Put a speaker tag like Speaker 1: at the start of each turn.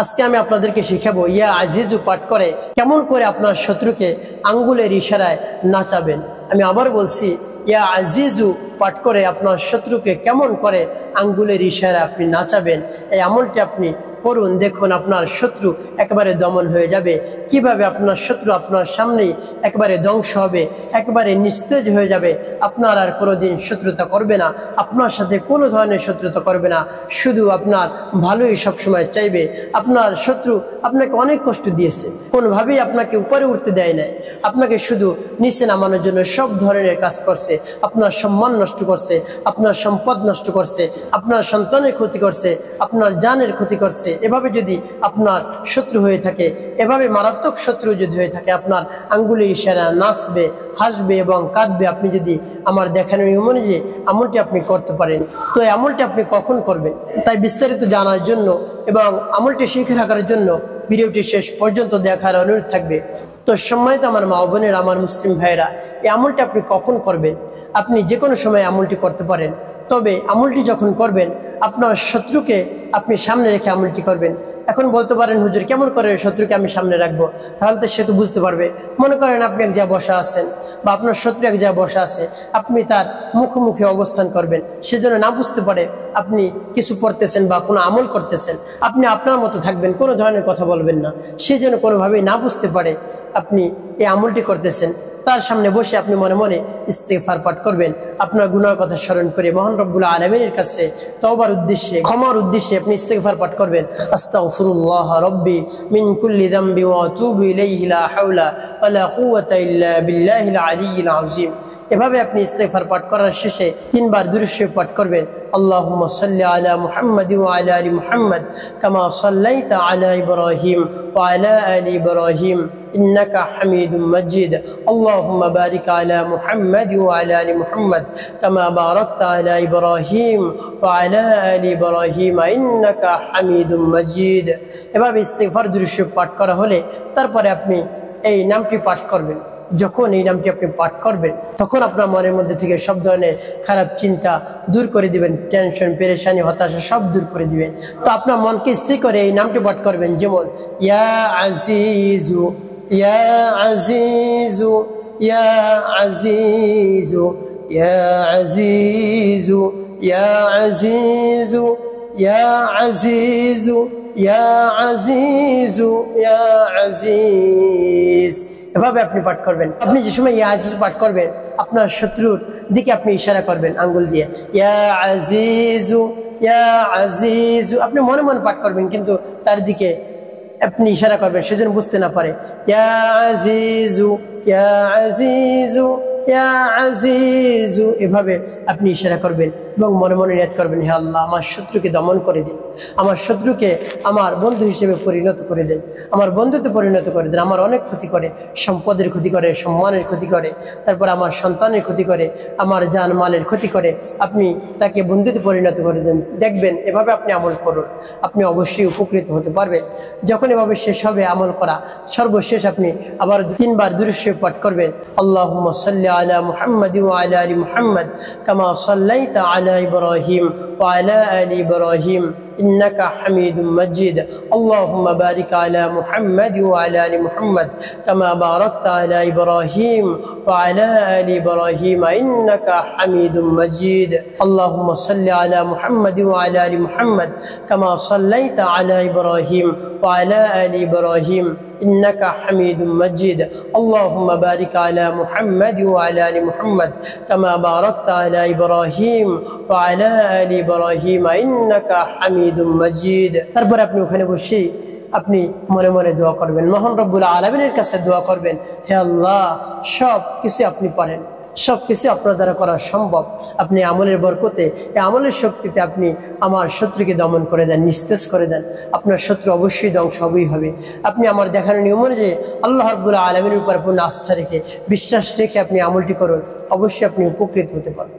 Speaker 1: আজকে আমি আপনাদেরকে শিখাবো ইয়া আজিজু পাঠ করে কেমন করে আপনার শত্রুকে আঙ্গুলের ইশারায় নাচাবেন। আমি আবার বলছি, ইয়া আজিজু পাঠ করে আপনার শত্রুকে কেমন করে আঙ্গুলের ইশারায় আপনি নাচাবেন। এই আমলটি আপনি করুন, দেখুন আপনার শত্রু একেবারে দমন হয়ে যাবে। কিভাবে আপনার শত্রু আপনার সামনেই একেবারে ধ্বংস হবে, একেবারে নিস্তেজ হয়ে যাবে। আপনার আর কোনোদিন শত্রুতা করবে না, আপনার সাথে কোনো ধরনের শত্রুতা করবে না, শুধু আপনার ভালোই সবসময় চাইবে। আপনার শত্রু আপনাকে অনেক কষ্ট দিয়েছে, কোনোভাবেই আপনাকে উপরে উঠতে দেয় নাই, আপনাকে শুধু নিচে নামানোর জন্য সব ধরনের কাজ করছে। আপনার সম্মান নষ্ট করছে, আপনার সম্পদ নষ্ট করছে, আপনার সন্তানের ক্ষতি করছে, আপনার জানের ক্ষতি করছে। এভাবে যদি আপনার শত্রু হয়ে থাকে, এভাবে মারাত্মক শত্রু যদি হয়ে থাকে, আপনার আঙ্গুলের ইশারা নাচবে, হাসবে এবং কাঁদবে। আপনি যদি আমার দেখানোর নিয়ম অনুযায়ী আমলটি আপনি করতে পারেন, তো এই আমলটি আপনি কখন করবেন তাই বিস্তারিত জানার জন্য এবং আমলটি শিখে রাখার জন্য ভিডিওটি শেষ পর্যন্ত দেখার অনুরোধ থাকবে। তো সম্মানিত আমার মা বোনের, আমার মুসলিম ভাইরা, এই আমলটি আপনি কখন করবেন? আপনি যে কোনো সময় আমলটি করতে পারেন, তবে আমলটি যখন করবেন আপনার শত্রুকে আপনি সামনে রেখে আমলটি করবেন। এখন বলতে পারেন, হুজুর কেমন করে শত্রুকে আমি সামনে রাখবো? তাহলে তো সে তো বুঝতে পারবে। মনে করেন আপনি এক জায়গায় বসা আছেন বা আপনার শত্রু এক জায়গায় বসা আছে, আপনি তার মুখোমুখি অবস্থান করবেন, সেজন্য না বুঝতে পারে আপনি কিছু পড়তেছেন বা কোনো আমল করতেছেন। আপনি আপনার মতো থাকবেন, কোনো ধরনের কথা বলবেন না, সে যেন কোনোভাবেই না বুঝতে পারে আপনি এই আমলটি করতেছেন। তার সামনে বসে আপনি মনে মনে ইস্তেগফার পাঠ করবেন, আপনার গুনার কথা স্মরণ করে মহান রব্বুল আলামিনের কাছে তওবার উদ্দেশ্যে, ক্ষমার উদ্দেশ্যে আপনি ইস্তেগফার পাঠ করবেন। আস্তাগফিরুল্লাহ রাব্বি মিন কুল্লি যামবি ওয়া আতুবু ইলাইহি লা হাওলা ওয়া লা কুওয়াতা ইল্লা বিল্লাহিল আলিয়্যিল আযীম। এভাবে আপনি ইস্তেগফার পাঠ করার শেষে 3 বার দুরূদ শরীফ পাঠ করবেন। আল্লাহুম্মা সাল্লি আলা মুহাম্মাদ ওয়া আলা আলি মুহাম্মাদ কামা সাল্লাইতা আলা ইব্রাহিম ওয়া আলা আলি ইব্রাহিম ইন্নাকা হামিদুম মাজিদ। আল্লাহুম্মা বারিক আলা মুহাম্মাদ ওয়া আলা আলি মুহাম্মাদ কামা বারাকতা আলা ইব্রাহিম ওয়া আলা আলি ইব্রাহিম ইন্নাকা হামিদুম মাজিদ। এভাবে ইস্তেগফার দুরূদ শরীফ পাঠ করা হলে তারপরে আপনি এই নামটি পাঠ করবেন। যখন এই নামটি আপনি পাঠ করবেন তখন আপনার মনের মধ্যে থেকে সব ধরনের খারাপ চিন্তা দূর করে দিবেন, টেনশন, পেরেশানি, হতাশা সব দূর করে দিবেন। তো আপনার মনকে স্থির করে এই নামটি পাঠ করবেন, যেমন ইয়া আজিজু, ইয়া আজিজু, ইয়া আজিজু, ইয়া আজিজু, ইয়া আজিজু, ইয়া আজিজু, ইয়া আজিজু, ইয়া আজিজ। এভাবে আপনি পাঠ করবেন। আপনি যে সময় ইয়া আজিজু পাঠ করবেন আপনার শত্রুর দিকে আপনি ইশারা করবেন আঙ্গুল দিয়ে, ইয়া আজিজু, ইয়া আজিজু। আপনি মনে মনে পাঠ করবেন, কিন্তু তার দিকে আপনি ইশারা করবেন সেজন্য বুঝতে না পারে। ইয়া আজিজু, ইয়া আজিজু, ইয়া আজিজু। এভাবে আপনি ইশারা করবেন এবং মনে মনে নিয়ত করবেন, হে আল্লাহ আমার শত্রুকে দমন করে দিন, আমার শত্রুকে আমার বন্ধু হিসেবে পরিণত করে দেন, আমার বন্ধুতে পরিণত করে দেন। আমার অনেক ক্ষতি করে, সম্পদের ক্ষতি করে, সম্মানের ক্ষতি করে, তারপর আমার সন্তানের ক্ষতি করে, আমার জান মালের ক্ষতি করে। আপনি তাকে বন্ধুতে পরিণত করে দেন। দেখবেন এভাবে আপনি আমল করুন, আপনি অবশ্যই উপকৃত হতে পারবেন। যখন এভাবে শেষ হবে আমল করা, সর্বশেষ আপনি আবার 3 বার দুরূদ শরীফ পাঠ করবেন। আল্লাহুম্মা সাল্লি আলা মুহাম্মাদ ওয়া আলা আলি মুহাম্মাদ কামা সাল্লাইতা আলা ইব্রাহিম ওয়া আলা আলি ইব্রাহিম ইন্নাকা হামিদুম মাজিদ। আল্লাহুম্মা বারিক আলা মুহাম্মাদ ওয়া আলা আলি মুহাম্মাদ কামা বারাকতা আলা ইব্রাহিম ওয়া আলা আলি ইব্রাহিম ইন্নাকা হামিদুম মাজিদ। আল্লাহুম্মা সাল্লি আলা মুহাম্মাদ ওয়া আলা আলি মুহাম্মাদ কামা সাল্লাইতা আলা ইব্রাহিম ওয়া আলা আলি ইব্রাহিম ইন্নাকা হামিদুম মাজিদ। আল্লাহুম্মা বারিক আলা মুহাম্মাদ ওয়া আলা আলি মুহাম্মাদ কামা বারাকতা আলা ইব্রাহিম ওয়া আলা আলি ইব্রাহিম ইন্নাকা হামিদুম মাজিদ। তারপর আপনি ওখানে বসে আপনি মনে মনে দোয়া করবেন, মহান রব্বুল আলামিনের কাছে দোয়া করবেন, হে আল্লাহ সব কিছু আপনি পারেন, সব কিছু আপনার দ্বারা করা সম্ভব। আপনি আমলের বরকতে, এই আমলের শক্তিতে আপনি আমার শত্রুকে দমন করে দেন, নিস্তেজ করে দেন। আপনার শত্রু অবশ্যই ধ্বংস হবেই হবে। আপনি আমার দেখানোর নিয়ম অনুযায়ী আল্লাহ রাব্বুল আলামিনের উপর পূর্ণ আস্থা রেখে, বিশ্বাস রেখে আপনি আমলটি করুন, অবশ্যই আপনি উপকৃত হতে পারবেন।